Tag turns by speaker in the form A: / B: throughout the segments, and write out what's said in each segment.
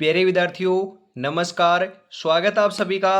A: प्यारे विद्यार्थियों, नमस्कार। स्वागत है आप सभी का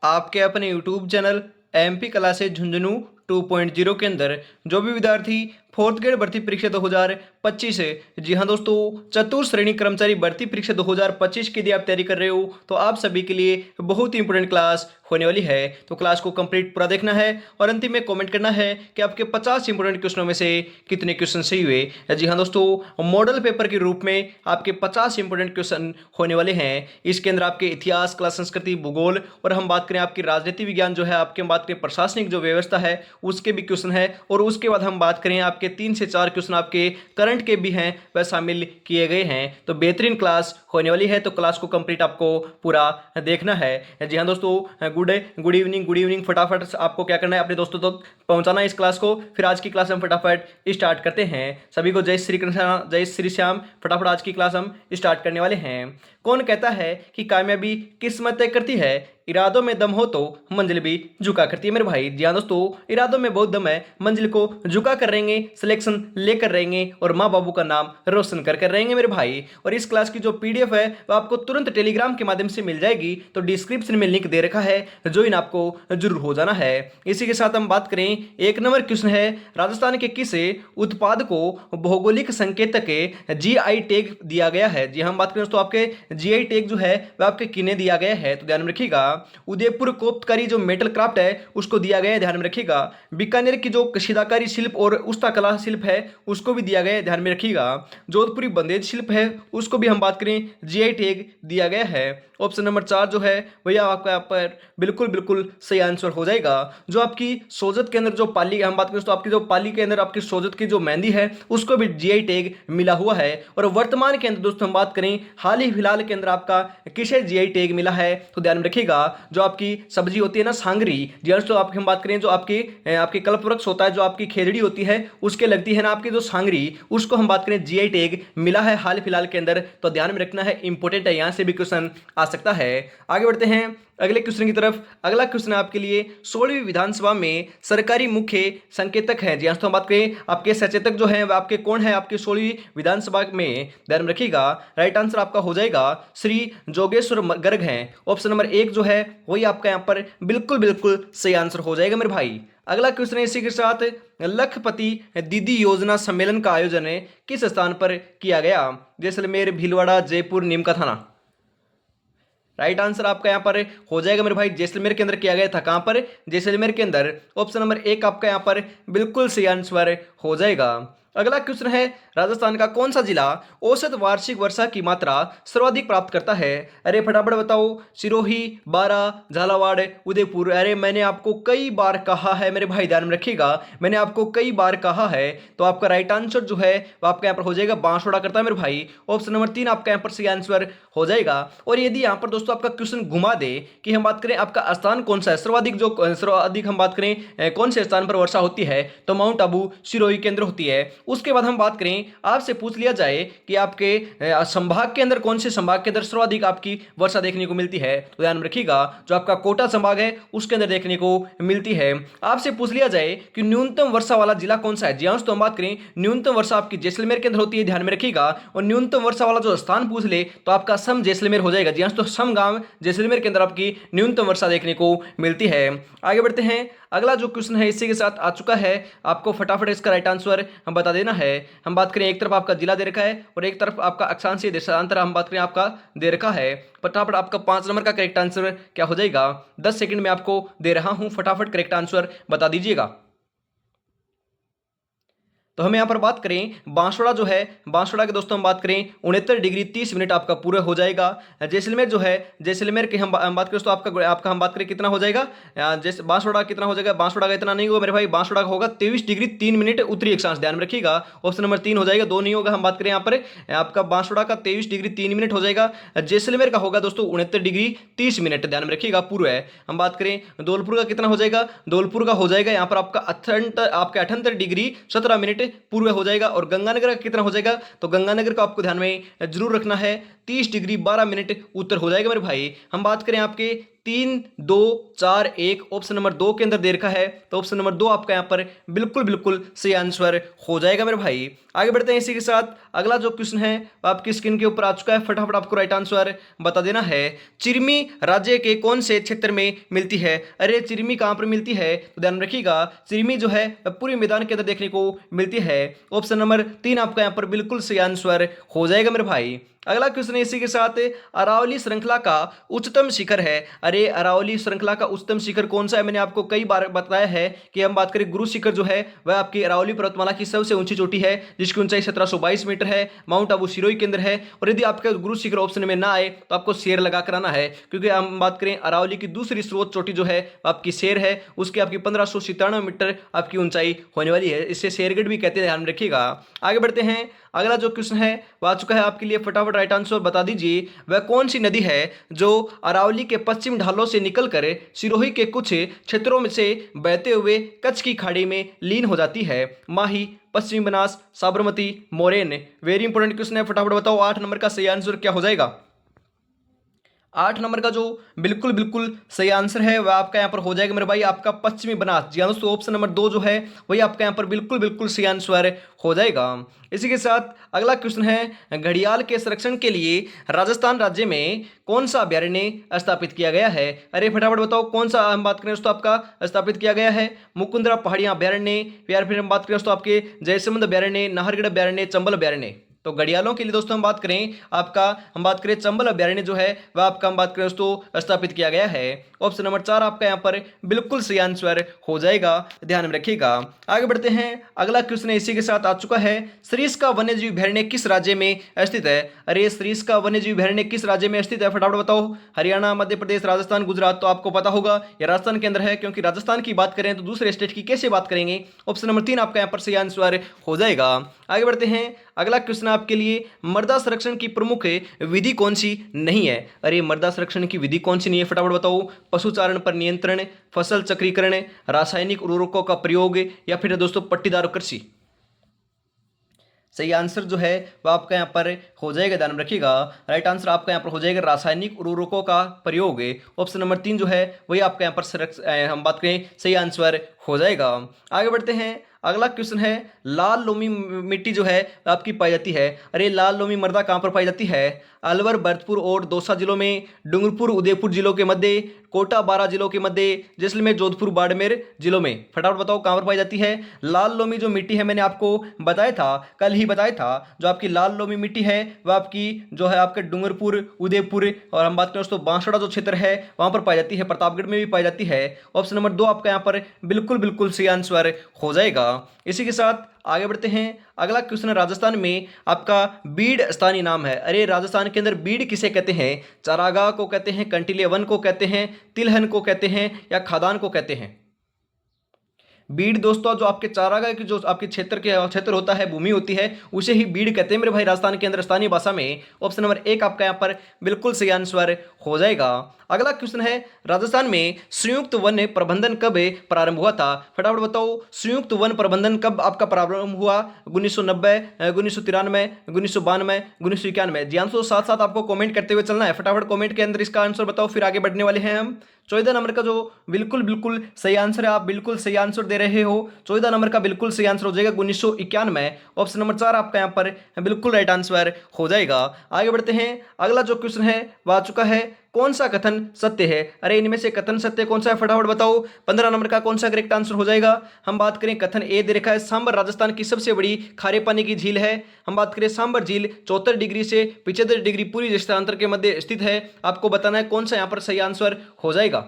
A: आपके अपने YouTube channel MP classes Jhunjhunu 2.0 के अंदर। जो भी विद्यार्थी फोर्थ ग्रेड भर्ती परीक्षा 2025 है, जी हाँ दोस्तों, चतुर्थ श्रेणी कर्मचारी भर्ती परीक्षा 2025 के लिए आप तैयारी कर रहे हो तो आप सभी के लिए बहुत ही इंपॉर्टेंट क्लास होने वाली है। तो क्लास को कंप्लीट पूरा देखना है और अंतिम में कमेंट करना है कि आपके 50 इंपॉर्टेंट क्वेश्चनों में से कितने क्वेश्चन सही हुए। जी हाँ दोस्तों, मॉडल पेपर के रूप में आपके 50 इंपॉर्टेंट क्वेश्चन होने वाले हैं। इसके अंदर आपके इतिहास, कला, संस्कृति, भूगोल और हम बात करें आपकी राजनीति विज्ञान जो है, आपके हम बात करें प्रशासनिक जो व्यवस्था है उसके भी क्वेश्चन है। और उसके बाद हम बात करें आपके 3 से 4 क्वेश्चन आपके करंट के भी हैं, वह शामिल किए गए हैं। तो बेहतरीन क्लास होने वाली है, तो क्लास को कंप्लीट आपको पूरा देखना है। जी हाँ दोस्तों, गुड इवनिंग। फटाफट आपको क्या करना है, अपने दोस्तों तक पहुंचाना है इस क्लास को। फिर आज की क्लास हम फटाफट स्टार्ट करते हैं। सभी को जय श्री कृष्ण, जय श्री श्याम। फटाफट आज की क्लास हम स्टार्ट करने वाले हैं। कौन कहता है कि कामयाबी किस्मत तय करती है, इरादों में दम हो तो मंजिल भी झुका करती है। मेरे भाई जी हाँ दोस्तों, इरादों में बहुत दम है, मंजिल को झुका कर रहेंगे, सिलेक्शन लेकर रहेंगे और माँ बाबू का नाम रोशन कर रहेंगे मेरे भाई। और इस क्लास की जो पीडीएफ है वो आपको तुरंत टेलीग्राम के माध्यम से मिल जाएगी, तो डिस्क्रिप्शन में लिंक दे रखा है, ज्वाइन आपको जरूर हो जाना है। इसी के साथ हम बात करें, एक नंबर क्वेश्चन है, राजस्थान के किस उत्पाद को भौगोलिक संकेतक के जीआई टैग दिया गया है। जी हम बात करें दोस्तों, आपके जीआई टैग जो है वह आपके किन्हें दिया गया है, तो ध्यान में रखिएगा। उदयपुर कोप्तकारी जो मेटल क्राफ्ट है उसको दिया गया है, ध्यान में रखिएगा। बीकानेर की जो कशीदाकारी शिल्प और उस्ता कला शिल्प है उसको भी दिया गया है, ध्यान में रखिएगा। जोधपुरी बंदेज शिल्प है उसको भी हम बात करें जीआई टैग दिया गया है। ऑप्शन नंबर 4 जो है भैया आपका यहाँ पर बिल्कुल सही आंसर हो जाएगा। जो आपकी सोजत के अंदर जो पाली हम बात करें तो आपकी जो पाली के अंदर आपकी सोजत की जो मेहंदी है उसको भी जीआई टैग मिला हुआ है। और वर्तमान के अंदर दोस्तों हम बात करें, हाल ही फिलहाल के अंदर आपका किसे जीआई टैग मिला है, तो ध्यान में रखिएगा। जो आपकी सब्जी होती है ना सांगरी, जी तो आपकी हम बात करें जो आपकी कल्पवृक्ष होता है, जो आपकी खेजड़ी होती है उसके लगती है ना आपकी जो सांगरी, उसको हम बात करें जीआई टैग मिला है हाल फिलहाल के अंदर। तो ध्यान में रखना है, इंपॉर्टेंट है, यहां से भी क्वेश्चन आ सकता है। आगे बढ़ते हैं अगले क्वेश्चन की तरफ। अगला क्वेश्चन है आपके लिए, 16वीं विधानसभा में सरकारी मुख्य संकेतक है। जी तो हम बात करें आपके सचेतक जो है वह आपके कौन है आपके 16वीं विधानसभा में, ध्यान में रखिएगा। राइट आंसर आपका हो जाएगा श्री जोगेश्वर गर्ग हैं। ऑप्शन नंबर 1 जो है वही आपका यहां पर बिल्कुल सही आंसर हो जाएगा मेरे भाई। अगला क्वेश्चन है इसी के साथ, लखपति दीदी योजना सम्मेलन का आयोजन किस स्थान पर किया गया? जैसलमेर, भीलवाड़ा, जयपुर, नीम का थाना। राइट आंसर आपका यहां पर हो जाएगा मेरे भाई, जैसलमेर के अंदर किया गया था। कहां पर? जैसलमेर के अंदर। ऑप्शन नंबर 1 आपका यहां पर बिल्कुल सही आंसर हो जाएगा। अगला क्वेश्चन है, राजस्थान का कौन सा जिला औसत वार्षिक वर्षा की मात्रा सर्वाधिक प्राप्त करता है? अरे फटाफट बताओ। सिरोही, बारा, झालावाड़, उदयपुर। अरे मैंने आपको कई बार कहा है मेरे भाई, ध्यान में रखिएगा, मैंने आपको कई बार कहा है। तो आपका राइट आंसर जो है वो आपका यहाँ पर हो जाएगा बांसवाड़ा करता है मेरे भाई। ऑप्शन नंबर 3 आपका यहाँ पर सही आंसर हो जाएगा। और यदि यहाँ पर दोस्तों आपका क्वेश्चन घुमा दे कि हम बात करें आपका स्थान कौन सा है, सर्वाधिक हम बात करें कौन से स्थान पर वर्षा होती है, तो माउंट आबू, सिरोही के अंदर होती है। उसके बाद हम बात करें, आपसे पूछ लिया जाए कि आपके संभाग के अंदर कौन से संभाग के अंदर सर्वाधिक आपकी वर्षा देखने को मिलती है, तो ध्यान में रखिएगा जो आपका कोटा संभाग है उसके अंदर देखने को मिलती है। आपसे पूछ लिया जाए कि न्यूनतम वर्षा वाला जिला कौन सा है, जी तो हम बात करें न्यूनतम वर्षा आपकी जैसलमेर के अंदर होती है, ध्यान में रखिएगा। और न्यूनतम वर्षा वाला जो स्थान पूछ ले तो आपका सम जैसलमेर हो जाएगा। जी तो सम गांव जैसलमेर के अंदर आपकी न्यूनतम वर्षा देखने को मिलती है। आगे बढ़ते हैं, अगला जो क्वेश्चन है इसी के साथ आ चुका है, आपको फटाफट इसका राइट आंसर हम बता देना है। हम बात करें एक तरफ आपका जिला दे रखा है और एक तरफ आपका अक्षांशीय देशांतर हम बात करें आपका दे रखा है। फटाफट आपका 5 नंबर का करेक्ट आंसर क्या हो जाएगा? 10 सेकंड में आपको दे रहा हूं, फटाफट करेक्ट आंसर बता दीजिएगा। तो हम यहाँ पर बात करें बांसवाड़ा जो है, बांसवाड़ा के दोस्तों हम बात करें 69 डिग्री 30 मिनट आपका पूरा हो जाएगा। जैसलमेर जो है, जैसलमेर की हम बात करें तो आपका हम बात करें कितना हो जाएगा, जैसे बांसवाड़ा कितना हो जाएगा? बांसवाड़ा का इतना नहीं होगा मेरे भाई, बांसवाड़ा का होगा 23 डिग्री 3 मिनट उत्तरी अक्षांश, ध्यान में रखिएगा। ऑप्शन नंबर 3 हो जाएगा, 2 नहीं होगा। हम बात करें यहाँ पर आपका बांसवाड़ा का 23 डिग्री 3 मिनट हो जाएगा। जैसलमेर का होगा दोस्तों 69 डिग्री 30 मिनट, ध्यान में रखिएगा पूर्व है। हम बात करें धौलपुर का कितना हो जाएगा, धौलपुर का हो जाएगा यहाँ पर आपका 78 डिग्री 17 मिनट पूर्व हो जाएगा। और गंगानगर का कितना हो जाएगा, तो गंगानगर का आपको ध्यान में जरूर रखना है 30 डिग्री 12 मिनट उत्तर हो जाएगा मेरे भाई। हम बात करें आपके 3 2 4 1 ऑप्शन नंबर 2 के अंदर दे रखा है, तो ऑप्शन नंबर 2 आपका यहाँ पर बिल्कुल बिल्कुल सही आंसर हो जाएगा मेरे भाई। आगे बढ़ते हैं इसी के साथ। अगला जो क्वेश्चन है वो आपकी स्क्रीन के ऊपर आ चुका है, फटाफट आपको राइट आंसर बता देना है। चिरमी राज्य के कौन से क्षेत्र में मिलती है? अरे चिरमी कहाँ पर मिलती है, तो ध्यान रखिएगा चिरमी जो है पूरे मैदान के अंदर देखने को मिलती है। ऑप्शन नंबर 3 आपका यहाँ पर बिल्कुल सही आंसर हो जाएगा मेरे भाई। अगला क्वेश्चन है इसी के साथ, अरावली श्रृंखला का उच्चतम शिखर है। अरे अरावली श्रृंखला का उच्चतम शिखर कौन सा है? मैंने आपको कई बार बताया है कि हम बात करें गुरु शिखर जो है वह आपकी अरावली पर्वतमाला की सबसे ऊंची चोटी है, जिसकी ऊंचाई 1722 मीटर है, माउंट आबू सिरोही के अंदर है। और यदि आपका गुरु शिखर ऑप्शन में ना आए तो आपको शेर लगा कर आना है, क्योंकि हम बात करें अरावली की दूसरी स्रोत चोटी जो है आपकी शेर है, उसकी आपकी 1597 मीटर आपकी ऊंचाई होने वाली है, इससे शेरगढ़ भी कहते हैं, ध्यान रखिएगा। आगे बढ़ते हैं। अगला जो क्वेश्चन है वह आ चुका है आपके लिए, फटाफट राइट आंसर बता दीजिए। वह कौन सी नदी है जो अरावली के पश्चिम ढालों से निकलकर सिरोही के कुछ क्षेत्रों में से बहते हुए कच्छ की खाड़ी में लीन हो जाती है? माही, पश्चिमी बनास, साबरमती, मोरेन। वेरी इंपॉर्टेंट क्वेश्चन है, फटाफट बताओ 8 नंबर का सही आंसर क्या हो जाएगा? 8 नंबर का जो बिल्कुल बिल्कुल सही आंसर है वह आपका यहाँ पर हो जाएगा मेरे भाई, आपका पश्चिमी बनास। जी हाँ दोस्तों, ऑप्शन नंबर 2 जो है वही आपका यहाँ पर बिल्कुल बिल्कुल सही आंसर हो जाएगा। इसी के साथ अगला क्वेश्चन है, घड़ियाल के संरक्षण के लिए राजस्थान राज्य में कौन सा अभ्यारण्य स्थापित किया गया है? अरे फटाफट बताओ कौन सा हम बात करें दोस्तों आपका स्थापित किया गया है? मुकुंदरा पहाड़ियां अभ्यारण्य, या फिर हम बात करें दोस्तों आपके जयसमंद अभ्यारण्य, नाहरगढ़ अभ्यारण्य, चंबल अभ्यारण्य। तो घड़ियालों के लिए दोस्तों हम बात करें चंबल अभ्यारण्य जो है वह आपका हम बात करें दोस्तों स्थापित किया गया है। ऑप्शन नंबर 4 आपका यहाँ पर बिल्कुल सही आंसर हो जाएगा, ध्यान में रखिएगा। आगे बढ़ते हैं। अगला क्वेश्चन इसी के साथ आ चुका है, सरिस्का वन्यजीव अभ्यारण्य किस राज्य में स्थित है? अरे सरिस्का वन्यजीव अभ्यारण्य किस राज्य में स्थित है? फटाफट बताओ। हरियाणा, मध्य प्रदेश, राजस्थान, गुजरात। तो आपको पता होगा यह राजस्थान के अंदर है, क्योंकि राजस्थान की बात करें तो दूसरे स्टेट की कैसे बात करेंगे? ऑप्शन नंबर 3 आपका यहाँ पर सही आंसर हो जाएगा। आगे बढ़ते हैं। अगला क्वेश्चन आपके लिए, मृदा संरक्षण की प्रमुख विधि कौन सी नहीं है? अरे मृदा संरक्षण की विधि कौन सी नहीं है? फटाफट बताओ। पशुचारण पर नियंत्रण, फसल चक्रीकरण, रासायनिक उर्वरकों का प्रयोग, या फिर दोस्तों पट्टीदार कृषि। सही आंसर जो है वह आपका यहाँ पर हो जाएगा, ध्यान में रखिएगा। राइट आंसर आपका यहाँ पर हो जाएगा रासायनिक उर्वरकों का प्रयोग। ऑप्शन नंबर 3 जो है वही आपका यहाँ पर हम बात करें सही आंसर हो जाएगा। आगे बढ़ते हैं। अगला क्वेश्चन है, लाल लोमी मिट्टी जो है आपकी पाई जाती है। अरे लाल लोमी मृदा कहाँ पर पाई जाती है? अलवर, भरतपुर और दौसा जिलों में, डूंगरपुर, उदयपुर जिलों के मध्य, कोटा, बारां जिलों के मध्य, जैसलमेर, जोधपुर, बाड़मेर जिलों में। फटाफट बताओ कहाँ पर पाई जाती है? लाल लोमी जो मिट्टी है मैंने आपको बताया था, कल ही बताया था, जो आपकी लाल लोमी मिट्टी है वह आपकी जो है आपके डूंगरपुर, उदयपुर और हम बात करें दोस्तों बांसवाड़ा जो क्षेत्र है वहां पर पाई जाती है, प्रतापगढ़ में भी पाई जाती है। ऑप्शन नंबर 2 आपका यहाँ पर बिल्कुल बिल्कुल सही आंसर हो जाएगा। इसी के साथ आगे बढ़ते हैं। अगला क्वेश्चन है, राजस्थान में आपका बीड स्थानीय नाम है। अरे राजस्थान के अंदर बीड किसे कहते हैं? चारागाह को कहते हैं, कंटीले वन को कहते हैं, तिलहन को कहते हैं, या खादान को कहते हैं? बीड दोस्तों जो आपके चारागाह की जो आपके क्षेत्र होता है, भूमि होती है, उसे ही बीड कहते हैं मेरे भाई राजस्थान के अंदर स्थानीय भाषा में। ऑप्शन नंबर 1 आपका यहाँ पर बिल्कुल सही आंसर हो जाएगा। अगला क्वेश्चन है, राजस्थान में संयुक्त वन प्रबंधन कब प्रारंभ हुआ था? फटाफट बताओ संयुक्त वन प्रबंधन कब आपका प्रारंभ हुआ? 1990, 1993, 1992, 1991? जी आंसर साथ साथ आपको कमेंट करते हुए चलना है, फटाफट कमेंट के अंदर इसका आंसर बताओ, फिर आगे बढ़ने वाले हैं हम। 14 नंबर का जो बिल्कुल बिल्कुल सही आंसर है, आप बिल्कुल सही आंसर दे रहे हो। 14 नंबर का बिल्कुल सही आंसर हो जाएगा 1991। ऑप्शन नंबर 4 आपका यहाँ पर बिल्कुल राइट आंसर हो जाएगा। आगे बढ़ते हैं। अगला जो क्वेश्चन है वह आ चुका है, कौन सा कथन सत्य है? अरे इनमें से कथन सत्य कौन सा है? फटाफट बताओ। 15 नंबर का कौन सा करेक्ट आंसर हो जाएगा? हम बात करें कथन ए दे रखा है, सांबर राजस्थान की सबसे बड़ी खारे पानी की झील है। हम बात करें सांबर झील 74 डिग्री से 75 डिग्री पूरी देशांतर के मध्य स्थित है। आपको बताना है कौन सा यहाँ पर सही आंसर हो जाएगा।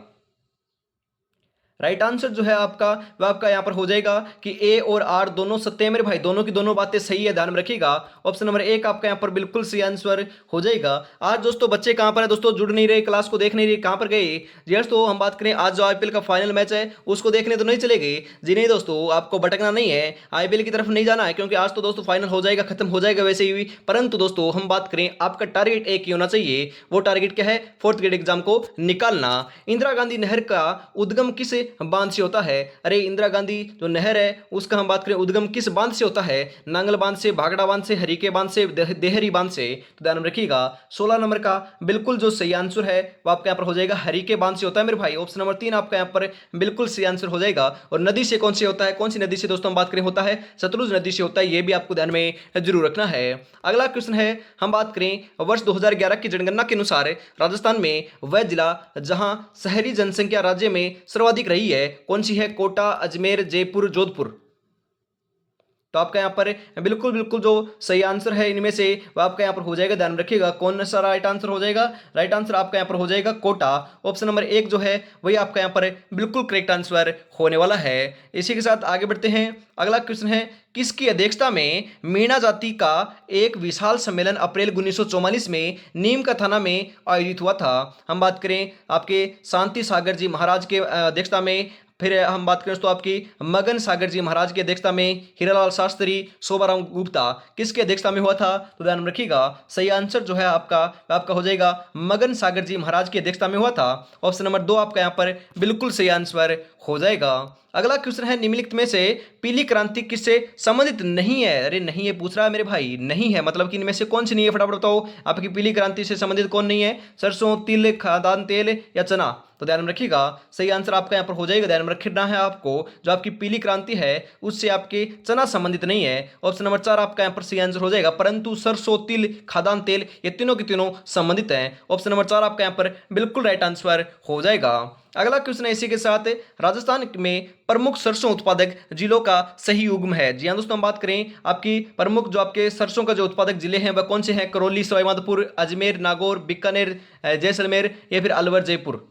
A: राइट आंसर जो है आपका वह आपका यहाँ पर हो जाएगा कि ए और आर दोनों सत्य है मेरे भाई, दोनों की दोनों बातें सही है, ध्यान में रखिएगा। ऑप्शन नंबर 1 आपका यहाँ पर बिल्कुल सही आंसर हो जाएगा। आज दोस्तों बच्चे कहाँ पर है दोस्तों? जुड़ नहीं रहे, क्लास को देख नहीं रहे, कहाँ पर गए? जी दोस्तों हम बात करें आज जो आईपीएल का फाइनल मैच है उसको देखने तो नहीं चले गए? जी नहीं दोस्तों, आपको भटकना नहीं है, आईपीएल की तरफ नहीं जाना है, क्योंकि आज तो दोस्तों फाइनल हो जाएगा, खत्म हो जाएगा वैसे ही। परंतु दोस्तों हम बात करें आपका टारगेट एक ही होना चाहिए, वो टारगेट क्या है? 4th ग्रेड एग्जाम को निकालना। इंदिरा गांधी नहर का उद्गम किस बांध से होता है? अरे इंदिरा गांधी जो नहर है उसका हम बात करें उद्गम किस बांध से होता है? नांगल बांध से, भागड़ा बांध से, हरीके बांध से, देहरी बांध से। तो ध्यान में रखिएगा 16 नंबर का बिल्कुल जो सही आंसर है वो आपका यहाँ पर हो जाएगा हरीके बांध से होता है मेरे भाई। ऑप्शन नंबर 3 आपका यहाँ पर बिल्कुल सही आंसर हो जाएगा। और नदी से कौन से होता है, कौन सी नदी से दोस्तों हम बात करें होता है? सतलुज नदी से होता है, ये भी आपको ध्यान में जरूर रखना है। अगला क्वेश्चन है, हम बात करें वर्ष 2011 की जनगणना के अनुसार राजस्थान में वह जिला जहां शहरी जनसंख्या राज्य में सर्वाधिक रही है कौन सी है? कोटा, अजमेर, जयपुर, जोधपुर। तो आपका यहाँ पर बिल्कुल बिल्कुल जो सही आंसर है इनमें से वो आपका यहाँ पर हो जाएगा। ध्यान रखिएगा कौन सा राइट आंसर हो जाएगा? राइट आंसर आपका यहाँ पर हो जाएगा कोटा। ऑप्शन नंबर 1 जो है वही आपका यहाँ पर बिल्कुल करेक्ट आंसर होने वाला है। इसी के साथ आगे बढ़ते हैं। अगला क्वेश्चन है, किसकी अध्यक्षता में मीणा जाति का एक विशाल सम्मेलन अप्रैल 1944 में नीम का थाना में आयोजित हुआ था? हम बात करें आपके शांति सागर जी महाराज के अध्यक्षता में, फिर हम बात करें दोस्तों आपकी मगन सागर जी महाराज की अध्यक्षता में, हीरालाल शास्त्री, शोभाराम गुप्ता, किसकी अध्यक्षता में हुआ था? तो ध्यान में रखिएगा सही आंसर जो है आपका हो जाएगा मगन सागर जी महाराज की अध्यक्षता में हुआ था। ऑप्शन नंबर 2 आपका यहाँ पर बिल्कुल सही आंसर हो जाएगा। अगला क्वेश्चन है, निम्नलिखित में से पीली क्रांति किससे संबंधित नहीं है? अरे नहीं है पूछ रहा है मेरे भाई, नहीं है मतलब कि इनमें से कौन सी नहीं है? फटाफट बताओ आपकी पीली क्रांति से संबंधित कौन नहीं है? सरसों, तिल, खाद्यान्न तेल या चना? तो ध्यान में रखिएगा सही आंसर आपका यहाँ पर हो जाएगा। ध्यान में रखना है आपको, जो आपकी पीली क्रांति है उससे आपके चना संबंधित नहीं है। ऑप्शन नंबर 4 आपका यहाँ पर सही आंसर हो जाएगा, परंतु सरसों, तिल, खाद्यान्न तेल ये तीनों के तीनों संबंधित हैं। ऑप्शन नंबर 4 आपका यहाँ पर बिल्कुल राइट आंसर हो जाएगा। अगला क्वेश्चन है इसी के साथ, राजस्थान में प्रमुख सरसों उत्पादक जिलों का सही युग्म है? जी हाँ दोस्तों, हम बात करें आपकी प्रमुख जो आपके सरसों का जो उत्पादक जिले हैं वह कौन से हैं? करौली, सवाईमाधोपुर, अजमेर, नागौर, बीकानेर, जैसलमेर या फिर अलवर, जयपुर?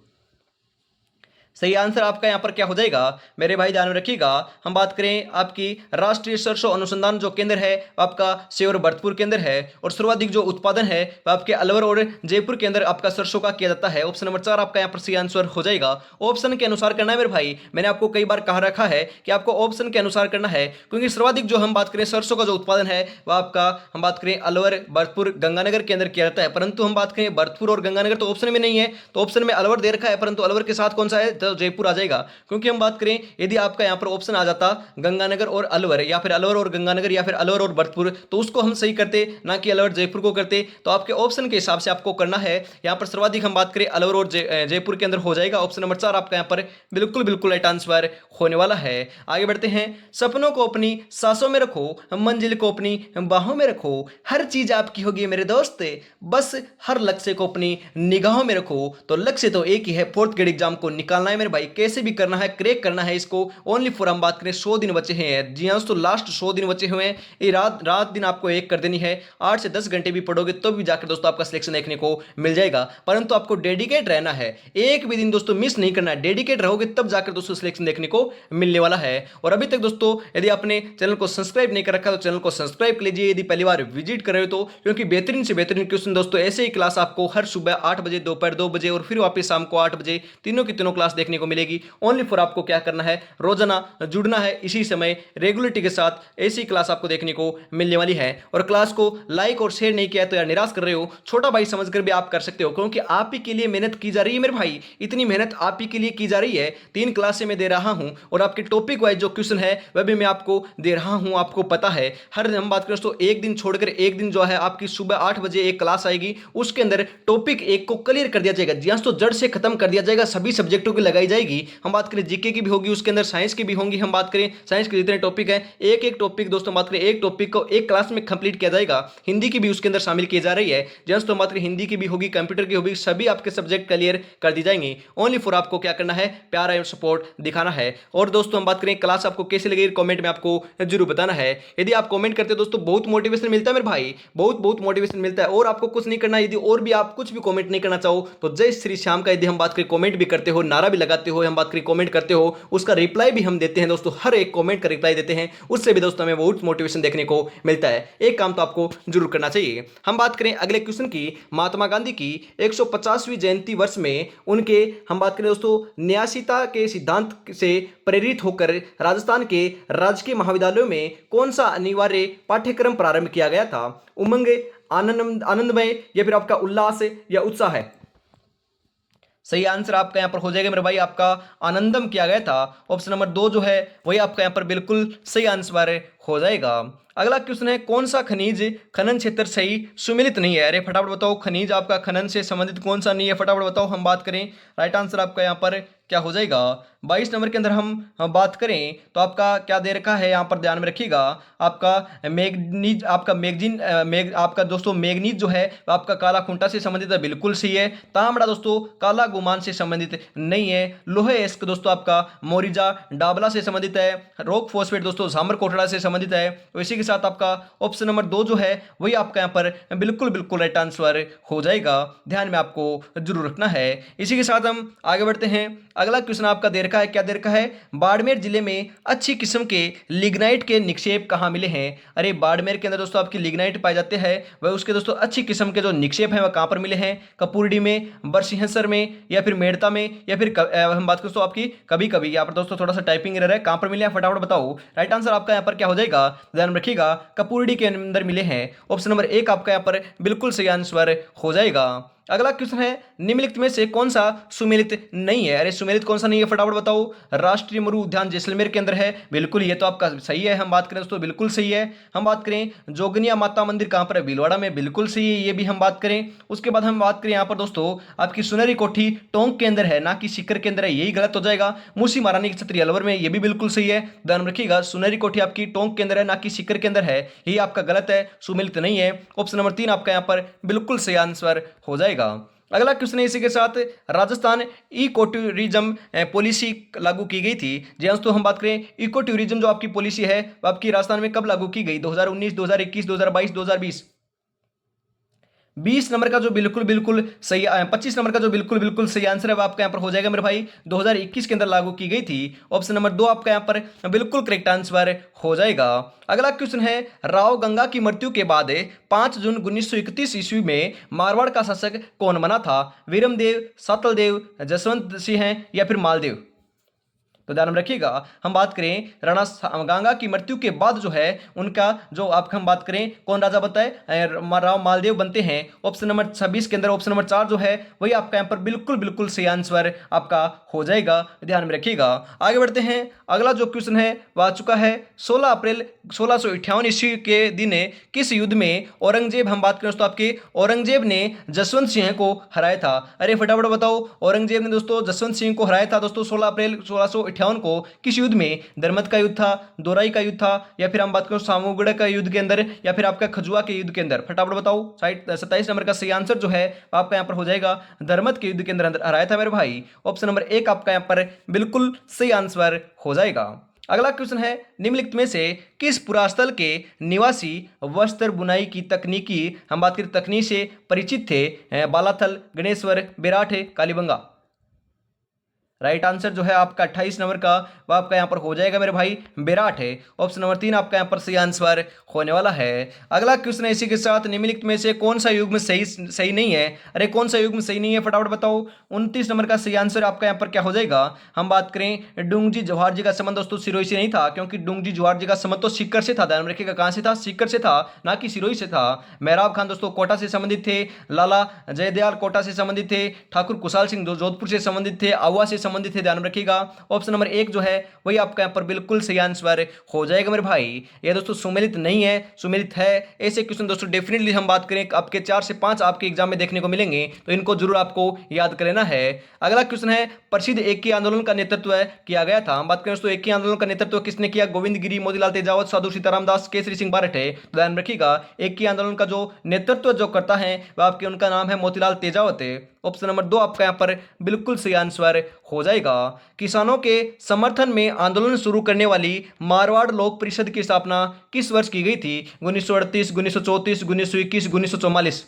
A: सही आंसर आपका यहाँ पर क्या हो जाएगा मेरे भाई? ध्यान में रखिएगा हम बात करें आपकी राष्ट्रीय सरसों अनुसंधान जो केंद्र है आपका सेवर भरतपुर केंद्र है, और सर्वाधिक जो उत्पादन है वह आपके अलवर और जयपुर के अंदर आपका सरसों का किया जाता है। ऑप्शन नंबर 4 आपका यहाँ पर सही आंसर हो जाएगा। ऑप्शन के अनुसार करना है मेरे भाई, मैंने आपको कई बार कहा रखा है कि आपको ऑप्शन के अनुसार करना है, क्योंकि सर्वाधिक जो हम बात करें सरसों का जो उत्पादन है वह आपका हम बात करें अलवर, भरतपुर, गंगानगर के अंदर किया जाता है, परंतु हम बात करें भरतपुर और गंगानगर तो ऑप्शन में नहीं है, तो ऑप्शन में अलवर दे रखा है, परंतु अलवर के साथ कौन सा है? तो जयपुर आ जाएगा। क्योंकि हम बात करें यदि आपका यहां पर ऑप्शन आ जाता गंगानगर और अलवर, या फिर अलवर और गंगानगर, या फिर अलवर और भरतपुर, तो उसको हम सही करते, ना कि अलवर जयपुर को करते। तो आपके ऑप्शन के हिसाब से आपको करना है। यहां पर सर्वाधिक हम बात करें अलवर और जयपुर के अंदर हो जाएगा। ऑप्शन नंबर 4 आपका यहां पर बिल्कुल बिल्कुल राइट आंसर होने वाला है। आगे बढ़ते हैं। सपनों को अपनी सांसों में रखो, मंजिल को अपनी बाहों में रखो, हर चीज आपकी होगी मेरे दोस्त, बस हर लक्ष्य को अपनी निगाहों में रखो। तो लक्ष्य तो एक ही है, फोर्थ ग्रेड एग्जाम को निकालना है मेरे भाई, कैसे भी करना है, क्रैक करना है इसको। ओनली फॉर हम बात करें 100 दिन बचे हैं। जी हाँ दोस्तों, लास्ट 100 दिन बचे हुए हैं। ये रात दिन आपको एक कर देनी है। 8 से 10 घंटे भी पढ़ोगे तो भी जाकर दोस्तों आपका सिलेक्शन देखने को मिल जाएगा, परंतु आपको डेडिकेट रहना है। एक भी दिन दोस्तों मिस नहीं करना है, डेडिकेट रहोगे तब जाकर दोस्तों सिलेक्शन देखने को मिलने वाला है। और अभी तक दोस्तों यदि आपने चैनल को सब्सक्राइब नहीं कर रखा तो चैनल को सब्सक्राइब कर लीजिए, यदि पहली बार विजिट कर रहे हो तो, क्योंकि बेहतरीन से बेहतरीन क्वेश्चन दोस्तों ऐसे ही क्लास आपको हर सुबह 8 बजे, दोपहर 2 बजे और फिर वापस शाम को 8 बजे तीनों की तीनों क्लास देखने को मिलेगी। ओनली फॉर आपको क्या करना है, रोजाना जुड़ना है इसी समय रेगुलरिटी के साथ। ऐसी क्लास आपको देखने को मिलने वाली है। और क्लास को लाइक और शेयर नहीं किया तो यार निराश कर रहे हो, छोटा भाई समझकर भी आप कर सकते हो, क्योंकि आप ही के लिए मेहनत की जा रही है मेरे भाई। इतनी मेहनत आप ही के लिए की जा रही है। 3 क्लासें मैं दे रहा हूं और आपके टॉपिक वाइज जो क्वेश्चन है वह भी मैं आपको दे रहा हूं। आपको पता है हर हम बात करें तो एक दिन छोड़कर एक दिन जो है आपकी सुबह 8 बजे एक क्लास आएगी, उसके अंदर टॉपिक एक को क्लियर कर दिया जाएगा। जी हाँ, तो जड़ से खत्म कर दिया जाएगा, सभी सब्जेक्टों की लगाई जाएगी। हम बात करें जीके की भी होगी, उसके अंदर साइंस की भी होंगी। हम बात करें साइंस के जितने टॉपिक हैं, एक एक टॉपिक दोस्तों बात करें एक टॉपिक को एक क्लास में कंप्लीट किया जाएगा। हिंदी की भी उसके अंदर शामिल की जा रही है। जस्ट तो बात करें हिंदी की भी होगी, कंप्यूटर की होगी, सभी आपके सब्जेक्ट क्लियर कर दी जाएंगी। ओनली फॉर आपको क्या करना है, प्यार एंड सपोर्ट दिखाना है। और दोस्तों हम बात करें क्लास आपको कैसे लगी, कमेंट में आपको जरूर बताना है। यदि आप कमेंट करते हो दोस्तों बहुत मोटिवेशन मिलता है मेरे भाई, बहुत मोटिवेशन मिलता है। और आपको कुछ नहीं करना, यदि और भी आप कुछ भी कमेंट नहीं करना चाहो तो जय श्री श्याम का यदि हम बात करें कमेंट भी करते हो, नारा भी लगाते हो, हम बात करें कमेंट करते हो, उसका रिप्लाई भी हम देते हैं दोस्तों। हर एक कमेंट का रिप्लाई देते हैं, उससे भी दोस्तों हमें बहुत मोटिवेशन देखने को मिलता है। एक काम तो आपको जरूर करना चाहिए। हम बात करें अगले क्वेश्चन की, महात्मा गांधी की 150वीं जयंती वर्ष में उनके हम बात करें दोस्तों न्यासीता के सिद्धांत से प्रेरित होकर राजस्थान के राजकीय महाविद्यालयों में कौन सा अनिवार्य पाठ्यक्रम प्रारंभ किया गया था? उमंग, आनंदमय या फिर आपका उल्लास या उत्साह है? सही आंसर आपका यहाँ पर हो जाएगा मेरे भाई, आपका आनंदम किया गया था। ऑप्शन नंबर 2 जो है वही आपका यहाँ पर बिल्कुल सही आंसर हो जाएगा। अगला क्वेश्चन है, कौन सा खनिज खनन क्षेत्र सही सुमेलित नहीं है? अरे फटाफट बताओ, खनिज आपका खनन से संबंधित कौन सा नहीं है, फटाफट बताओ। हम बात करें, राइट आंसर आपका यहाँ पर क्या हो जाएगा? 22 नंबर के अंदर हम बात करें तो आपका क्या दे रखा है यहाँ पर, ध्यान में रखिएगा। आपका मैग्नीज, आपका आपका दोस्तों मैग्नीज जो है आपका काला खूंटा से संबंधित है, बिल्कुल सही है। तांबड़ा दोस्तों काला गुमान से संबंधित नहीं है। लोहे एस्क दोस्तों आपका मोरिजा डाबला से संबंधित है। रॉक फॉस्फेट दोस्तों झामर कोटड़ा से संबंधित है। तो इसी के साथ आपका ऑप्शन नंबर 2 जो है वही आपका यहाँ पर बिल्कुल बिल्कुल राइट आंसर हो जाएगा, ध्यान में आपको जरूर रखना है। इसी के साथ हम आगे बढ़ते हैं। अगला क्वेश्चन आपका दे रखा है, क्या दे रखा है? बाड़मेर जिले में अच्छी किस्म के लिग्नाइट के निक्षेप कहाँ मिले हैं? अरे बाड़मेर के अंदर दोस्तों आपकी लिग्नाइट पाए जाते हैं, वह उसके दोस्तों अच्छी किस्म के जो निक्षेप हैं वह कहाँ पर मिले हैं? कपूरडी में, बरसिंहसर में, या फिर मेड़ता में, या फिर हम बात करें तो आपकी कभी कभी। यहाँ पर दोस्तों थोड़ा सा टाइपिंग एरर है, कहाँ पर मिले हैं फटाफट बताओ। राइट आंसर आपका यहाँ पर क्या हो जाएगा, ध्यान रखिएगा, कपूरडी के अंदर मिले हैं। ऑप्शन नंबर 1 आपका यहाँ पर बिल्कुल सही आंसर हो जाएगा। अगला क्वेश्चन है, निम्नलिखित में से कौन सा सुमेलित नहीं है? अरे सुमेलित कौन सा नहीं है फटाफट बताओ। राष्ट्रीय मरु उद्यान जैसलमेर के अंदर है, बिल्कुल ये तो आपका सही है। हम बात करें दोस्तों बिल्कुल सही है। हम बात करें जोगनिया माता मंदिर कहां पर है? भीलवाड़ा में, बिल्कुल सही है, ये भी हम बात करें। उसके बाद हम बात करें यहाँ पर दोस्तों आपकी सुनहरी कोठी टोंक के अंदर है, ना कि सीकर के अंदर है, यही गलत हो जाएगा। मूसी महारानी की छतरी अलवर में, ये भी बिल्कुल सही है, ध्यान रखिएगा। सुनहरी कोठी आपकी टोंक के अंदर है, ना कि सीकर के अंदर है, यही आपका गलत है, सुमेलित नहीं है। ऑप्शन नंबर 3 आपका यहाँ पर बिल्कुल सही आंसर हो जाएगा। अगला क्वेश्चन है, इसी के साथ राजस्थान इको टूरिज्म पॉलिसी लागू की गई थी। जी हाँ, तो हम बात करें इको टूरिज्म जो आपकी पॉलिसी है वो आपकी राजस्थान में कब लागू की गई? 2019, 2021, 2022, 2020? 20 नंबर का जो बिल्कुल बिल्कुल सही 25 नंबर का जो बिल्कुल बिल्कुल सही आंसर है वो आपका यहाँ पर हो जाएगा मेरे भाई, 2021 के अंदर लागू की गई थी। ऑप्शन नंबर 2 आपका यहाँ पर बिल्कुल करेक्ट आंसर हो जाएगा। अगला क्वेश्चन है, राव गंगा की मृत्यु के बाद 5 जून 1931 ईस्वी में मारवाड़ का शासक कौन बना था? वीरमदेव, सातलदेव, जसवंत सिंह या फिर मालदेव? तो ध्यान में रखिएगा, हम बात करें राणा गंगा की मृत्यु के बाद जो है उनका जो आपका हम बात करें कौन राजा बनता है? राव मालदेव बनते हैं। ऑप्शन नंबर 26 के अंदर ऑप्शन नंबर 4 जो है वही आपका यहाँ पर बिल्कुल बिल्कुल सही आंसर आपका हो जाएगा, ध्यान में रखिएगा। आगे बढ़ते हैं। अगला जो क्वेश्चन है वह आ चुका है, 16 अप्रैल 1658 ईस्वी के दिन किस युद्ध में औरंगजेब, हम बात करें दोस्तों आपके औरंगजेब ने जसवंत सिंह को हराया था? अरे फटाफट बताओ, औरंगजेब ने दोस्तों जसवंत सिंह को हराया था दोस्तों 16 अप्रैल 1658 को किस युद्ध में? दरमत का युद्ध था, दोराई का युद्ध था, या फिर हम बात करें सामूगढ़ का युद्ध के अंदर, या फिर आपका खजुआ के युद्ध के अंदर? फटाफट बताओ। 27 नंबर का सही आंसर जो है आपका यहाँ पर हो जाएगा, दरमत के युद्ध के अंदर हराया था मेरे भाई। ऑप्शन नंबर 1 आपका यहाँ पर बिल्कुल सही आंसर हो जाएगा। अगला क्वेश्चन है, निम्नलिखित में से किस पुरास्थल के निवासी वस्त्र बुनाई की तकनीकी, हम बात करें तकनीक से परिचित थे? बालाथल, गणेश्वर, बेराठ, कालीबंगा? राइट आंसर जो है आपका 28 नंबर का वह आपका यहाँ पर हो जाएगा मेरे भाई, बेराठ है। ऑप्शन नंबर 3 आपका यहाँ पर सही आंसर होने वाला है। अगला क्वेश्चन है, इसी के साथ निम्नलिखित में से कौन सा युग्म सही नहीं है? अरे कौन सा युग्म सही नहीं है फटाफट बताओ। 29 नंबर का सही आंसर आपका यहाँ पर क्या हो जाएगा? हम बात करें डूंगजी जवाहर जी का संबंध दोस्तों सिरोही से नहीं था, क्योंकि डूंगजी जवाहर जी का संबंध तो सीकर से था, ध्यान रखिएगा, कहां से था? सीकर से था, ना कि सिरोही से था। मेहराब खान दोस्तों कोटा से संबंधित थे, लाला जयदयाल कोटा से संबंधित थे, ठाकुर कुशाल सिंह जोधपुर से संबंधित थे, आवा से संबंधित थे, ध्यान रखिएगा। ऑप्शन नंबर 1 जो है वही आपका यहाँ पर बिल्कुल सही आंसर हो जाएगा मेरे भाई। ये दोस्तों सुमेलित नहीं है, सुमेलित है। ऐसे क्वेश्चन दोस्तों डेफिनेटली हम बात करें आपके 4 से 5 आपके एग्जाम में देखने को मिलेंगे, तो इनको जरूर आपको याद कर लेना है। अगला क्वेश्चन है, प्रसिद्ध एकी आंदोलन का नेतृत्व किया गया था। हम बात करें दोस्तों एकी आंदोलन का नेतृत्व किसने किया? गोविंद गिरी, मोतीलाल तेजावत, साधु सीताराम दास, केसरी सिंह बारठ है। तो ध्यान रखिएगा, एकी आंदोलन का जो नेतृत्व जो करता है वह आपके उनका नाम है मोतीलाल तेजावत है। ऑप्शन नंबर 2 आपका यहाँ पर बिल्कुल सही आंसर हो जाएगा। किसानों के समर्थन में आंदोलन शुरू करने वाली मारवाड़ लोक परिषद की स्थापना किस वर्ष की गई थी? 1938, 1934, 1921, 1944?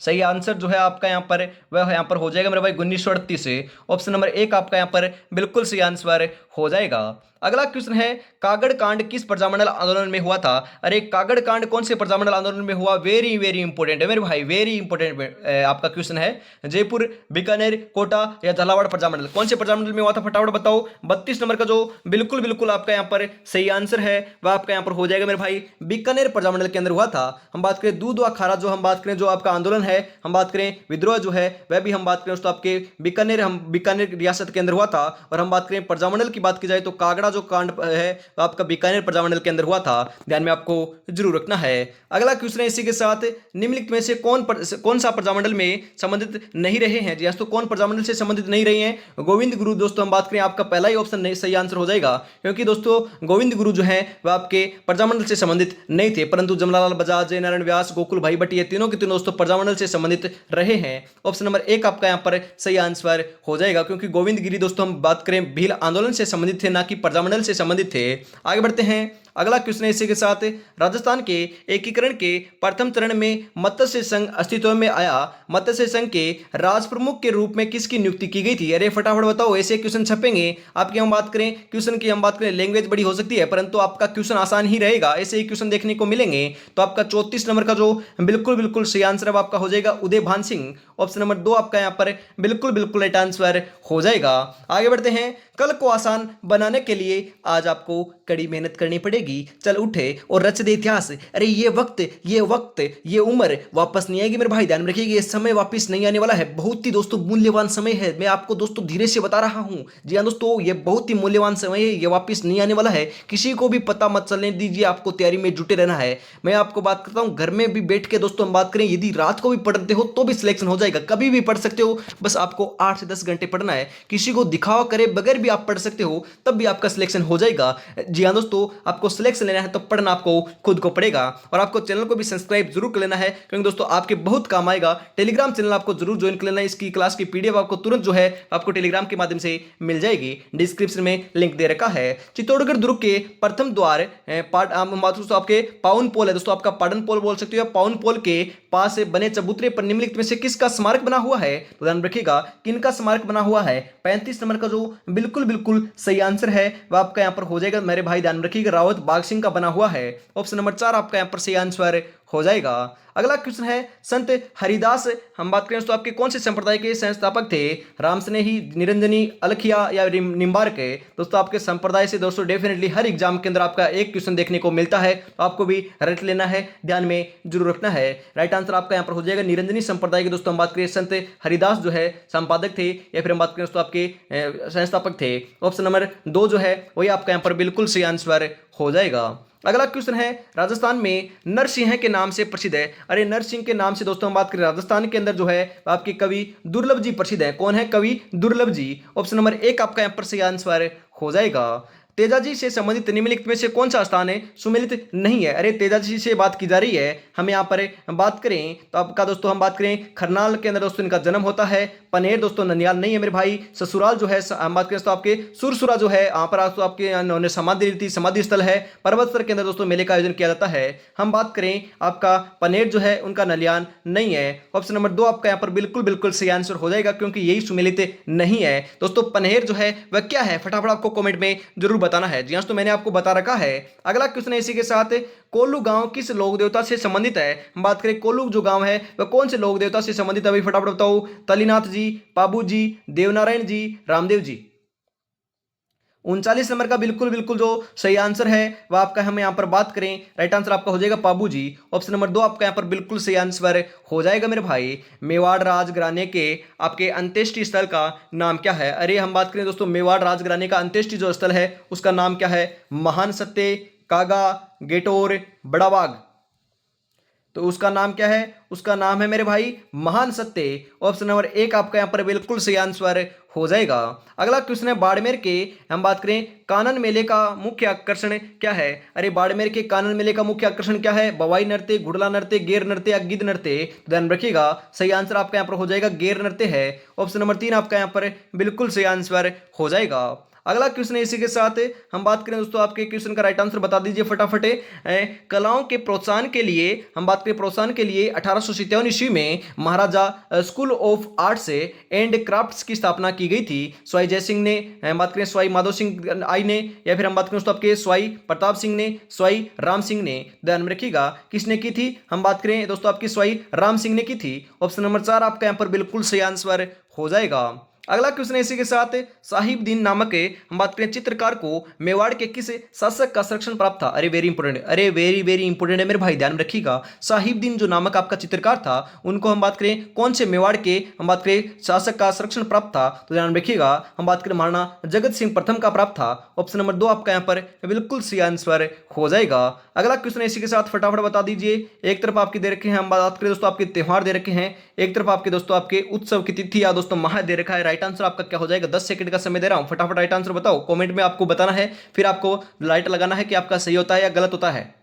A: सही आंसर जो है आपका यहाँ पर वह यहाँ पर हो जाएगा मेरे भाई 1938 से। ऑप्शन नंबर 1 आपका यहाँ पर बिल्कुल सही आंसर हो जाएगा। अगला क्वेश्चन है, कागड़ कांड किस प्रजामंडल आंदोलन में हुआ था? अरे कागड़ कांड कौन से प्रजामंडल आंदोलन में हुआ? वेरी वेरी इंपॉर्टेंट है मेरे भाई, वेरी इंपॉर्टेंट आपका क्वेश्चन है। जयपुर, बीकानेर, कोटा या झालावाड़ प्रजामंडल, कौन से प्रजामंडल में हुआ था फटाफट बताओ। 32 नंबर का जो बिल्कुल बिल्कुल आपका यहाँ पर सही आंसर है वह आपका यहाँ पर हो जाएगा मेरे भाई, बीकानेर प्रजामंडल के अंदर हुआ था। हम बात करें दूध व खारा जो हम बात करें जो आपका आंदोलन है, हम बात करें विद्रोह जो है वह भी हम बात करें दोस्तों आपके बीकानेर रियासत के अंदर हुआ था। और हम बात करें प्रजामंडल की बात की जाए तो कागड़ा जो कांड है वह आपका बीकानेर प्रजामंडल के अंदर हुआ था, ध्यान में आपको जरूर रखना है। अगला क्वेश्चन है इसी के साथ, निम्नलिखित में से कौन सा प्रजामंडल में संबंधित नहीं रहे हैं। जी तो कौन प्रजामंडल से संबंधित नहीं रहे हैं? गोविंद गुरु दोस्तों हम बात करें आपका पहला ही ऑप्शन सही आंसर हो जाएगा, क्योंकि दोस्तों गोविंद गुरु जो है वह आपके प्रजामंडल से संबंधित नहीं थे, परंतु जमनालाल बजाज, जय नारायण व्यास, गोकुल भाई भट्ट ये तीनों के तीनों दोस्तों प्रजामंडल से संबंधित रहे हैं। ऑप्शन नंबर 1 आपका यहां पर सही आंसर हो जाएगा, क्योंकि गोविंद गिरी दोस्तों हम बात करें भील आंदोलन से संबंधित थे, ना कि प्रजामंडल से संबंधित थे। आगे बढ़ते हैं, अगला क्वेश्चन है इसी के साथ, राजस्थान के एकीकरण के प्रथम चरण में मत्स्य संघ अस्तित्व में आया, मत्स्य संघ के राज प्रमुख के रूप में किसकी नियुक्ति की गई थी? अरे फटाफट बताओ, ऐसे क्वेश्चन छपेंगे आपकी। हम बात करें क्वेश्चन की, हम बात करें लैंग्वेज बड़ी हो सकती है, परंतु आपका क्वेश्चन आसान ही रहेगा, ऐसे ही क्वेश्चन देखने को मिलेंगे। तो आपका 34 नंबर का जो बिल्कुल सही आंसर अब आपका हो जाएगा उदय भान सिंह। ऑप्शन नंबर 2 आपका यहाँ पर बिल्कुल राइट आंसर हो जाएगा। आगे बढ़ते हैं, कल को आसान बनाने के लिए आज आपको कड़ी मेहनत करनी पड़ेगी, चल उठे और रच दे इतिहास। अरे ये वक्त ये उम्र वापस नहीं आएगी मेरे भाई, ध्यान रखिएगा, ये समय वापस नहीं आने वाला है। बहुत ही दोस्तों मूल्यवान समय है, मैं आपको दोस्तों धीरे से बता रहा हूं। जी हाँ दोस्तों, ये बहुत ही मूल्यवान समय है, ये वापस नहीं आने वाला है, किसी को भी पता मत चलने दीजिए, आपको तैयारी में जुटे रहना है। मैं आपको बात करता हूं, घर में भी बैठ के दोस्तों हम बात करें, यदि रात को भी पढ़ते हो तो भी सिलेक्शन हो जाएगा, कभी भी पढ़ सकते हो, बस आपको 8 से 10 घंटे पढ़ना है, किसी को दिखावा करे बगैर भी आप पढ़ सकते हो, तब भी आपका सिलेक्शन हो जाएगा। जी हाँ दोस्तों, आपको सिलेक्शन लेना है तो पढ़ना आपको खुद को पड़ेगा, और आपको चैनल को भी सब्सक्राइब जरूर कर लेना है, क्योंकि दोस्तों आपके बहुत काम आएगा। टेलीग्राम चैनल आपको जरूर ज्वाइन कर लेना है, इसकी क्लास की पीडीएफ आपको तुरंत जो है आपको टेलीग्राम के माध्यम से मिल जाएगी, डिस्क्रिप्शन में लिंक दे रखा है। चित्तौड़गढ़ दुर्ग के प्रथम द्वार आपके पाउन पोल है दोस्तों, आपका पाडन पोल बोल सकते हो, पाउन पोल के पास बने चबूतरे पर निम्नलिखित में से किसका स्मारक बना हुआ है? तो ध्यान रखिएगा किनका स्मारक बना हुआ है। 35 नंबर का जो बिल्कुल सही आंसर है वह आपका यहां पर हो जाएगा मेरे भाई, ध्यान रखिएगा, रावत बाग सिंह का बना हुआ है। ऑप्शन नंबर 4 आपका यहां पर सही आंसर हो जाएगा। अगला क्वेश्चन है, संत हरिदास हम बात करें तो आपके कौन से संप्रदाय के संस्थापक थे? रामस्नेही, निरंजनी, अलखिया या निम्बार्क के? दोस्तों आपके संप्रदाय से दोस्तों डेफिनेटली हर एग्जाम के अंदर आपका एक क्वेश्चन देखने को मिलता है, तो आपको भी रट लेना है, ध्यान में जरूर रखना है। राइट आंसर आपका यहाँ पर हो जाएगा निरंजनी संप्रदाय के दोस्तों हम बात करें संत हरिदास जो है संपादक थे, या फिर हम बात करें दोस्तों आपके संस्थापक थे। ऑप्शन नंबर 2 जो है वही आपका यहाँ पर बिल्कुल सही आंसर हो जाएगा। अगला क्वेश्चन है, राजस्थान में नरसिंह के नाम से प्रसिद्ध है। अरे नरसिंह के नाम से दोस्तों हम बात करें राजस्थान के अंदर जो है आपके कवि दुर्लभ जी प्रसिद्ध है। कौन है? कवि दुर्लभ जी। ऑप्शन नंबर 1 आपका यहाँ पर सही आंसर हो जाएगा। तेजाजी से संबंधित निम्नलिखित में से कौन सा स्थान है सुमेलित नहीं है? अरे तेजाजी से बात की जा रही है, हम यहाँ पर बात करें तो आपका दोस्तों हम बात करें खरनाल के अंदर दोस्तों इनका जन्म होता है। पनेर दोस्तों ननियाल नहीं है मेरे भाई। ससुराल जो है हम बात करें तो आपके सुरसुरा जो है यहाँ पर तो आपके उन्होंने समाधि ली थी, समाधि स्थल है। पर्वतसर के अंदर दोस्तों मेले का आयोजन किया जाता है। हम बात करें आपका पनेर जो है उनका नलियान नहीं है। ऑप्शन नंबर 2 आपका यहाँ पर बिल्कुल सही आंसर हो जाएगा, क्योंकि यही सुमेलित नहीं है। दोस्तों पनेर जो है वह क्या है, फटाफट आपको कॉमेंट में जरूर बताना है। जी हाँ, तो मैंने आपको बता रखा है। अगला क्वेश्चन है इसी के साथ, कोल्लू गांव किस लोक देवता से संबंधित है? हम बात करें कोल्लू जो गांव है वह कौन से लोक देवता से संबंधित है? अभी फटाफट बताओ। तलीनाथ जी, पाबू जी, देवनारायण जी, रामदेव जी। 39 नंबर का बिल्कुल जो सही आंसर है वह आपका हम यहाँ पर बात करें, राइट आंसर आपका हो जाएगा पाबू जी। ऑप्शन नंबर 2 आपका यहाँ पर बिल्कुल सही आंसर हो जाएगा मेरे भाई। मेवाड़ राजघराने के आपके अंत्येष्टि स्थल का नाम क्या है? अरे हम बात करें दोस्तों मेवाड़ राजघराने का अंत्येष्टि जो स्थल है उसका नाम क्या है? महान सत्य, कागा, गेटोर, बड़ा बाग। तो उसका नाम क्या है? उसका नाम है मेरे भाई महान सत्य। ऑप्शन नंबर 1 आपका यहाँ पर बिल्कुल सही आंसर हो जाएगा। अगला क्वेश्चन है, बाड़मेर के हम बात करें कानन मेले का मुख्य आकर्षण क्या है? अरे बाड़मेर के कानन मेले का मुख्य आकर्षण क्या है? बवाई नृत्य, घुड़ला नृत्य, गेर नृत्य या गिद्ध नृत्य? ध्यान रखिएगा सही आंसर आपका यहाँ पर हो जाएगा गेर नृत्य है। ऑप्शन नंबर 3 आपका यहाँ पर बिल्कुल सही आंसर हो जाएगा। अगला क्वेश्चन है इसी के साथ हम बात करें दोस्तों, आपके क्वेश्चन का राइट आंसर बता दीजिए फटाफट। कलाओं के प्रोत्साहन के लिए हम बात करें, प्रोत्साहन के लिए 1857 ईस्वी में Maharaja school of arts and crafts की स्थापना की गई थी। स्वाई जय सिंह ने, हम बात करें स्वाई माधव सिंह आई ने, या फिर हम बात करें दोस्तों आपके स्वाई प्रताप सिंह ने, स्वाई राम सिंह ने? ध्यान में रखिएगा किसने की थी, हम बात करें दोस्तों आपकी स्वाई राम सिंह ने की थी। ऑप्शन नंबर 4 आपका यहाँ पर बिल्कुल सही आंसर हो जाएगा। अगला क्वेश्चन है इसी के साथ, साहिबदीन नामक हम बात करें चित्रकार को मेवाड़ के किस शासक का संरक्षण प्राप्त था? अरे वेरी इंपोर्टेंट, अरे वेरी वेरी इंपोर्टेंट है मेरे भाई, ध्यान रखिएगा। साहिबदीन जो नामक आपका चित्रकार था, उनको हम बात करें कौन से मेवाड़ के हम बात करें शासक का संरक्षण प्राप्त था? तो ध्यान रखिएगा, हम बात करें महाराणा जगत सिंह प्रथम का प्राप्त था। ऑप्शन नंबर 2 आपका यहाँ पर बिल्कुल सही आंसर हो जाएगा। अगला क्वेश्चन है इसी के साथ, फटाफट बता दीजिए। एक तरफ आपकी दे रखे हैं, हम बात करें दोस्तों आपके त्योहार दे रखे हैं, एक तरफ आपके दोस्तों आपके उत्सव की तिथि या दोस्तों माह दे रखा है। राइट आंसर आपका क्या हो जाएगा? 10 सेकंड का समय दे रहा हूं, फटाफट राइट आंसर बताओ। कमेंट में आपको बताना है, फिर आपको लाइट लगाना है कि आपका सही होता है या गलत होता है।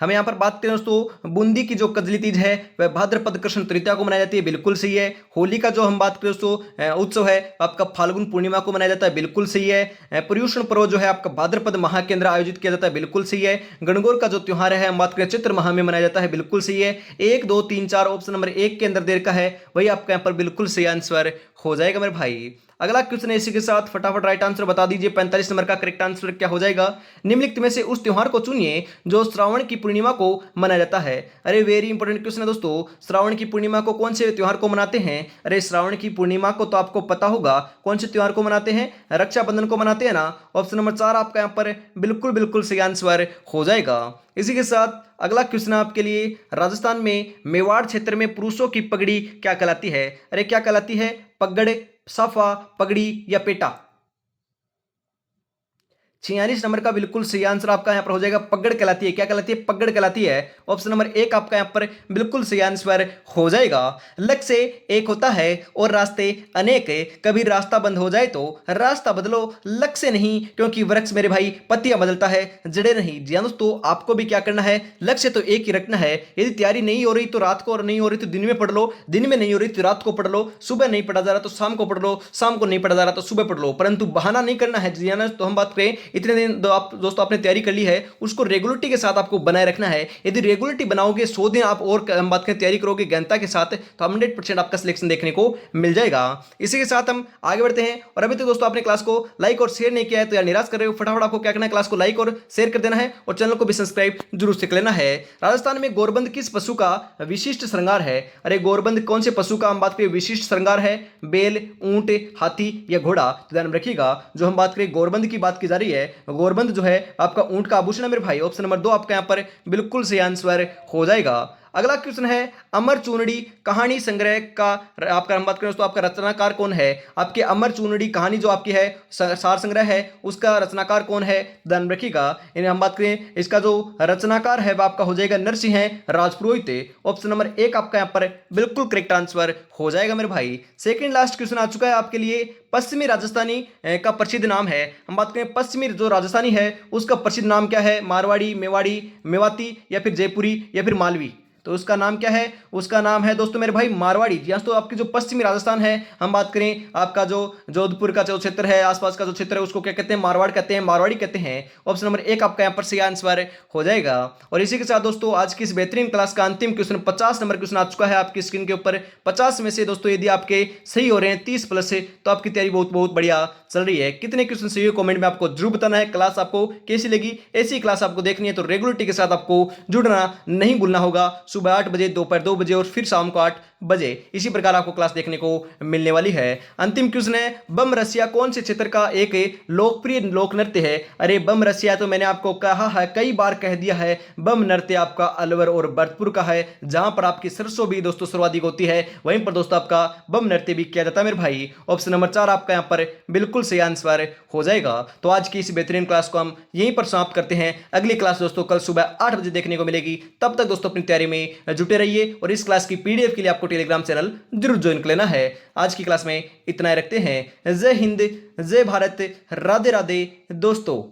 A: हमें यहां पर बात करें दोस्तों, बूंदी की जो कजली तीज है वह भाद्रपद कृष्ण तृतीया को मनाई जाती है, बिल्कुल सही है। होली का जो हम बात करें दोस्तों उत्सव है आपका फाल्गुन पूर्णिमा को मनाया जाता है, बिल्कुल सही है। पर्युषण पर्व जो है आपका भाद्रपद माह के अंदर आयोजित किया जाता है, बिल्कुल सही है। गणगौर का जो त्योहार है हम बात करें चित्र माह में मनाया जाता है, बिल्कुल सही है। 1 2 3 4 ऑप्शन नंबर 1 के अंदर देर का है, वही आपका यहाँ पर बिल्कुल सही आंसर हो जाएगा मेरे भाई। अगला क्वेश्चन है इसी के साथ, फटाफट राइट आंसर बता दीजिए। 45 नंबर का करेक्ट आंसर क्या हो जाएगा? निम्नलिखित में से उस त्योहार को चुनिए जो श्रावण की पूर्णिमा को मनाया जाता है। अरे वेरी इंपॉर्टेंट क्वेश्चन है दोस्तों, श्रावण की पूर्णिमा को कौन से त्योहार को मनाते हैं? अरे श्रावण की पूर्णिमा को तो आपको पता होगा कौन से त्योहार को मनाते हैं, रक्षाबंधन को मनाते हैं ना। ऑप्शन नंबर 4 आपका यहाँ पर बिल्कुल बिल्कुल सही आंसर हो जाएगा। इसी के साथ अगला क्वेश्चन आपके लिए, राजस्थान में मेवाड़ क्षेत्र में पुरुषों की पगड़ी क्या कहलाती है? अरे क्या कहलाती है? पगड़, साफा, पगड़ी या पेटा? 46 नंबर का बिल्कुल सही आंसर आपका यहां पर हो जाएगा, पगड़ कहलाती है। क्या कहलाती है? पगड़ कहलाती है। ऑप्शन नंबर 1 आपका यहां पर बिल्कुल सही आंसर हो जाएगा। लक्ष्य एक होता है और रास्ते अनेक है, कभी रास्ता बंद हो जाए तो रास्ता बदलो, लक्ष्य नहीं, क्योंकि वृक्ष मेरे भाई पत्तियां बदलता है, जड़े नहीं। जी हाँ दोस्तों, आपको भी क्या करना है, लक्ष्य तो एक ही रखना है। यदि तैयारी नहीं हो रही तो रात को, और नहीं हो रही तो दिन में पढ़ लो, दिन में नहीं हो रही तो रात को पढ़ लो, सुबह नहीं पढ़ा जा रहा तो शाम को पढ़ लो, शाम को नहीं पढ़ा जा रहा तो सुबह पढ़ लो, परंतु बहाना नहीं करना है। जी हाँ, तो हम बात करें इतने दिन दोस्तों आपने तैयारी कर ली है, उसको रेगुलरिटी के साथ आपको बनाए रखना है। यदि रेगुलरिटी बनाओगे, 100 दिन आप और हम बात करें तैयारी करोगे गहनता के साथ, तो 100% आपका सिलेक्शन देखने को मिल जाएगा। इसी के साथ हम आगे बढ़ते हैं। और अभी तक दोस्तों आपने क्लास को लाइक और शेयर नहीं किया है तो यार निराश कर रहे हो, फटाफट आपको क्या करना है, क्लास को लाइक और शेयर कर देना है और चैनल को भी सब्सक्राइब जरूर से कर लेना है। राजस्थान में गोरबंद किस पशु का विशिष्ट श्रृंगार है? अरे गोरबंद कौन से पशु का हम बात करें विशिष्ट श्रृंगार है? बेल, ऊंट, हाथी या घोड़ा? तो ध्यान रखिएगा, जो हम बात करें गोरबंद की बात की जा रही है, गोरबंद जो है आपका ऊंट का आभूषण है मेरे भाई। ऑप्शन नंबर 2 आपका यहां पर बिल्कुल सही आंसर हो जाएगा। अगला क्वेश्चन है, अमर चूनड़ी कहानी संग्रह का आपका हम बात करें दोस्तों आपका रचनाकार कौन है? आपके अमर चूनड़ी कहानी जो आपकी है सार संग्रह है, उसका रचनाकार कौन है? ध्यान रखिएगा, इन्हें हम बात करें इसका जो रचनाकार है वह आपका हो जाएगा नरसिंह राजपुरोहित। ऑप्शन नंबर 1 आपका यहाँ पर बिल्कुल करेक्ट आंसर हो जाएगा मेरे भाई। सेकंड लास्ट क्वेश्चन आ चुका है आपके लिए, पश्चिमी राजस्थानी का प्रसिद्ध नाम है। हम बात करें पश्चिमी जो राजस्थानी है उसका प्रसिद्ध नाम क्या है? मारवाड़ी, मेवाड़ी, मेवाती या फिर जयपुरी या फिर मालवी? तो उसका नाम क्या है? उसका नाम है दोस्तों मेरे भाई मारवाड़ी। जी तो आपकी जो पश्चिमी राजस्थान है, हम बात करें आपका जो जोधपुर का जो क्षेत्र है, आसपास का जो क्षेत्र है, उसको क्या कहते हैं? मारवाड़ कहते हैं, मारवाड़ी कहते हैं। ऑप्शन नंबर 1 आपका यहाँ पर सही आंसर हो जाएगा। और इसी के साथ दोस्तों आज की इस बेहतरीन क्लास का अंतिम क्वेश्चन, 50 नंबर क्वेश्चन आ चुका है आपकी स्क्रीन के ऊपर। 50 में से दोस्तों यदि आपके सही हो रहे हैं 30 प्लस से, तो आपकी तैयारी बहुत बहुत बढ़िया चल रही है। कितने क्वेश्चन सही हो कमेंट में आपको जरूर बताना है। क्लास आपको कैसी लगी? ऐसी क्लास आपको देखनी है तो रेगुलरिटी के साथ आपको जुड़ना नहीं भूलना होगा। सुबह 8 बजे, दोपहर 2 बजे और फिर शाम को 8 बजे, इसी प्रकार आपको क्लास देखने को मिलने वाली है। अंतिम क्वेश्चन है, बम रसिया कौन से क्षेत्र का एक लोकप्रिय लोक नृत्य है? अरे बम रसिया तो मैंने आपको कहा है, कई बार कह दिया है, बम नृत्य आपका अलवर और भरतपुर का है, जहां पर आपकी सरसों भी दोस्तों सर्वाधिक होती है, वहीं पर दोस्तों आपका बम नृत्य भी किया जाता है मेरे भाई। ऑप्शन नंबर 4 आपका यहां पर बिल्कुल सही आंसर हो जाएगा। तो आज की इस बेहतरीन क्लास को हम यहीं पर समाप्त करते हैं। अगली क्लास दोस्तों कल सुबह 8 बजे देखने को मिलेगी। तब तक दोस्तों अपनी तैयारी में जुटे रहिए और इस क्लास की पीडीएफ के लिए आपको टेलीग्राम चैनल जरूर ज्वाइन कर लेना है। आज की क्लास में इतना ही रखते हैं। जय हिंद, जय भारत, राधे राधे दोस्तों।